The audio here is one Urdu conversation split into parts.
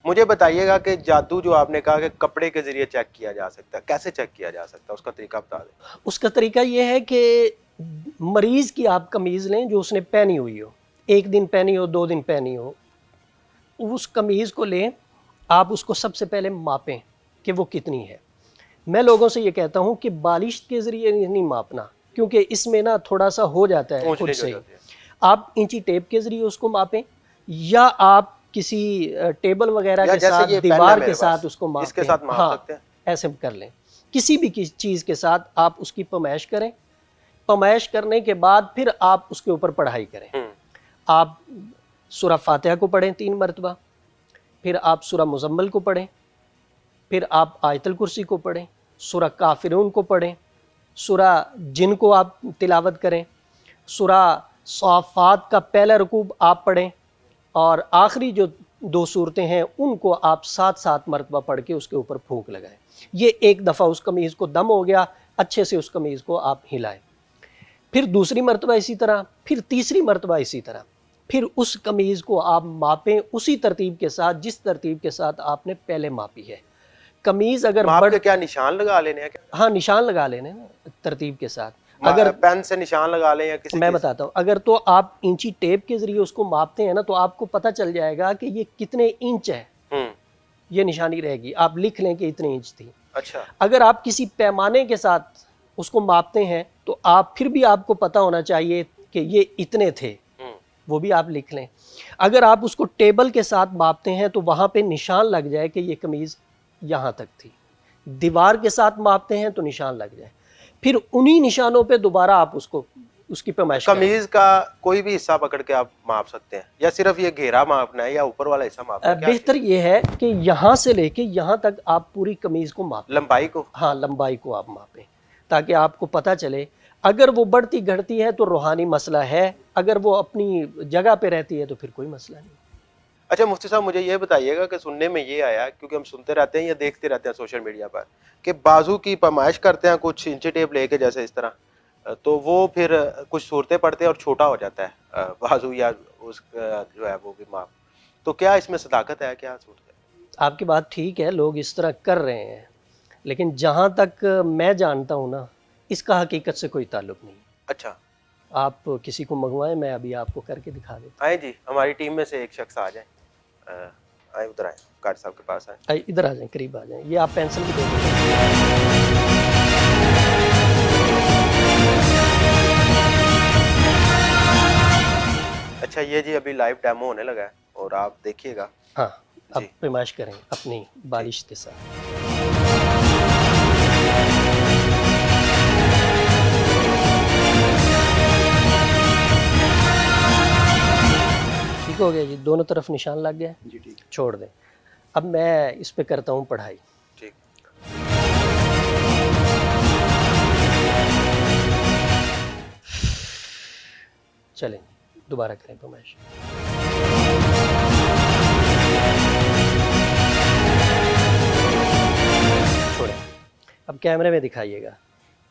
مجھے بتائیے گا کہ جادو جو آپ نے کہا کہ کپڑے کے ذریعے چیک کیا جا سکتا ہے، کیسے چیک کیا جا سکتا ہے، اس کا طریقہ بتا دیں۔ اس کا طریقہ یہ ہے کہ مریض کی آپ قمیض لیں جو اس نے پہنی ہوئی ہو، 1 دن پہنی ہو، 2 دن پہنی ہو، اس قمیض کو لیں، آپ اس کو سب سے پہلے ماپیں کہ وہ کتنی ہے۔ میں لوگوں سے یہ کہتا ہوں کہ بالش کے ذریعے نہیں ماپنا، کیونکہ اس میں نا تھوڑا سا ہو جاتا ہے خود سے ہی۔ آپ انچی ٹیپ کے ذریعے اس کو ماپیں، یا آپ کسی ٹیبل وغیرہ کے ساتھ دیوار کے ساتھ اس کو ماپیں، ہاں ایسے کر لیں۔ کسی بھی چیز کے ساتھ آپ اس کی پیمائش کریں، پیمائش کرنے کے بعد پھر آپ اس کے اوپر پڑھائی کریں۔ آپ سورہ فاتحہ کو پڑھیں 3 مرتبہ، پھر آپ سورہ مزمل کو پڑھیں، پھر آپ آیت الکرسی کو پڑھیں، سورہ کافرون کو پڑھیں، سورہ جن کو آپ تلاوت کریں، سورہ صافات کا پہلا رکوع آپ پڑھیں، اور آخری جو 2 صورتیں ہیں ان کو آپ 7 مرتبہ پڑھ کے اس کے اوپر پھونک لگائیں۔ یہ ایک دفعہ اس قمیض کو دم ہو گیا، اچھے سے اس قمیض کو آپ ہلائیں، پھر دوسری مرتبہ اسی طرح، پھر تیسری مرتبہ اسی طرح، پھر اس قمیض کو آپ ماپیں اسی ترتیب کے ساتھ جس ترتیب کے ساتھ آپ نے پہلے ماپی ہے۔ قمیض اگر ماپ کے کیا نشان لگا لینے ہیں؟ ہاں نشان لگا لینے نا ترتیب کے ساتھ، اگر پین سے نشان لگا لیں یا کسی میں بتاتا ہوں، اگر تو آپ انچی ٹیپ کے ذریعے اس کو ماپتے ہیں نا تو آپ کو پتہ چل جائے گا کہ یہ کتنے انچ ہے، یہ نشانی رہے گی، آپ لکھ لیں کہ اتنے انچ تھی۔ اچھا، اگر آپ کسی پیمانے کے ساتھ اس کو ماپتے ہیں تو آپ پھر بھی آپ کو پتہ ہونا چاہیے کہ یہ اتنے تھے، وہ بھی آپ لکھ لیں۔ اگر آپ اس کو ٹیبل کے ساتھ ماپتے ہیں تو وہاں پہ نشان لگ جائے کہ یہ قمیض یہاں تک تھی۔ دیوار کے ساتھ ماپتے ہیں تو نشان لگ جائے، پھر انہی نشانوں پہ دوبارہ آپ اس کی پیمائش کریں۔ قمیض کا کوئی بھی حصہ پکڑ کے آپ ماپ سکتے ہیں یا صرف یہ گھیرا ماپنا ہے یا اوپر والا حصہ ماپنا ہے؟ بہتر یہ ہے کہ یہاں سے لے کے یہاں تک آپ پوری قمیض کو ماپیں، لمبائی کو؟ ہاں لمبائی کو آپ ماپیں، تاکہ آپ کو پتہ چلے۔ اگر وہ بڑھتی گھٹتی ہے تو روحانی مسئلہ ہے، اگر وہ اپنی جگہ پہ رہتی ہے تو پھر کوئی مسئلہ نہیں۔ اچھا مفتی صاحب، مجھے یہ بتائیے گا کہ سننے میں یہ آیا، کیونکہ ہم سنتے رہتے ہیں یا دیکھتے رہتے ہیں سوشل میڈیا پر، کہ بازو کی پیمائش کرتے ہیں کچھ انچی ٹیپ لے کے جیسے اس طرح، تو وہ پھر کچھ صورتیں پڑھتے ہیں اور چھوٹا ہو جاتا ہے بازو یا اس جو ہے وہ بھی ماپ، تو کیا اس میں صداقت ہے، کیا صورت ہے؟ آپ کی بات ٹھیک ہے، لوگ اس طرح کر رہے ہیں، لیکن جہاں تک میں جانتا ہوں نا اس کا حقیقت سے کوئی تعلق نہیں۔ اچھا، آپ کسی کو منگوائیں، میں ابھی آپ کو کر کے دکھا دیتا آئیں جی، ہماری ٹیم میں سے ایک شخص آ جائیں، آئیں ادھر آئیں، قاری صاحب کے پاس آئیں۔ ہوں۔ ادھر آ جائیں، قریب آ جائیں، یہ آپ پینسل بھی دے دیں۔ اچھا یہ جی ابھی لائیو ڈیمو ہونے لگا ہے اور آپ دیکھیے گا۔ ہاں اب جی پیمائش کریں اپنی بالش کے ساتھ۔ ٹھیک ہو گیا جی، دونوں طرف نشان لگ گیا، جی ٹھیک، چھوڑ دیں۔ اب میں اس پہ کرتا ہوں پڑھائی۔ ٹھیک۔ چلیں دوبارہ کریں پیمائش۔ چھوڑیں، اب کیمرے میں دکھائیے گا،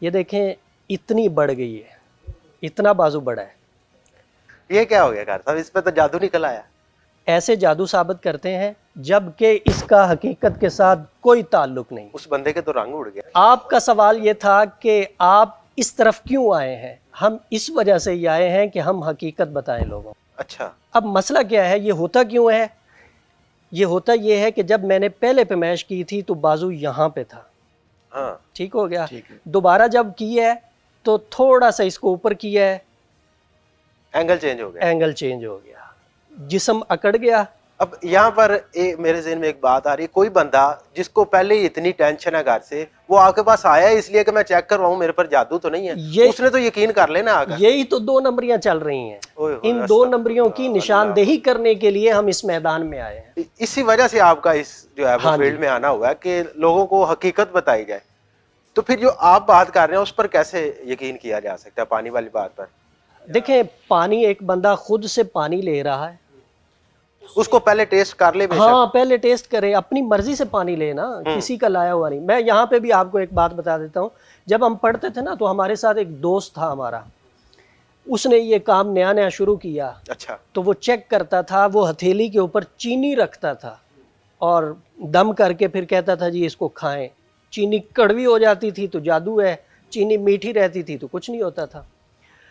یہ دیکھیں اتنی بڑھ گئی ہے، اتنا بازو بڑا ہے۔ یہ کیا ہو گیا قاری صاحب، اس پہ تو جادو نکل آیا۔ ایسے جادو ثابت کرتے ہیں جبکہ اس کا حقیقت کے ساتھ کوئی تعلق نہیں۔ اس بندے کے تو رنگ اڑ گیا۔ آپ کا سوال یہ تھا کہ آپ اس طرف کیوں آئے ہیں؟ ہم اس وجہ سے یہ آئے ہیں کہ ہم حقیقت بتائیں لوگوں۔ اچھا، اب مسئلہ کیا ہے، یہ ہوتا کیوں ہے؟ یہ ہوتا یہ ہے کہ جب میں نے پہلے پیمائش کی تھی تو بازو یہاں پہ تھا، ہاں ٹھیک ہو گیا۔ دوبارہ جب کی ہے تو تھوڑا سا اس کو اوپر کیا ہے، اینگل چینج ہو گیا، اینگل چینج ہو گیا، جسم اکڑ گیا۔ اب یہاں پر میرے ذہن میں ایک بات آ رہی ہے، کوئی بندہ جس کو پہلے ہی اتنی ٹینشن ہے گھر سے، وہ آپ کے پاس آیا ہے اس لیے کہ میں چیک کرواؤں میرے پر جادو تو نہیں ہے، اس نے تو یقین کر لینا آگا۔ یہی تو 2 نمبریاں چل رہی ہیں، ان 2 نمبریوں کی نشاندہی کرنے کے لیے ہم اس میدان میں آئے ہیں۔ اسی وجہ سے آپ کا اس جو ہے وہ فیلڈ میں آنا ہوا ہے کہ لوگوں کو حقیقت بتائی جائے۔ تو پھر جو آپ بات کر رہے ہیں اس پر کیسے یقین کیا جا سکتا ہے، پانی والی بات پر؟ دیکھیں پانی، ایک بندہ خود سے پانی لے رہا ہے، اس کو پہلے ٹیسٹ کر لے، بے شک۔ ہاں پہلے ٹیسٹ کرے، اپنی مرضی سے پانی لے نا، کسی کا لایا ہوا نہیں۔ میں یہاں پہ بھی آپ کو ایک بات بتا دیتا ہوں، جب ہم پڑھتے تھے نا تو ہمارے ساتھ ایک دوست تھا ہمارا، اس نے یہ کام نیا نیا شروع کیا، اچھا، تو وہ چیک کرتا تھا، وہ ہتھیلی کے اوپر چینی رکھتا تھا اور دم کر کے پھر کہتا تھا جی اس کو کھائیں. چینی کڑوی ہو جاتی تھی تو جادو ہے, چینی میٹھی رہتی تھی تو کچھ نہیں ہوتا تھا.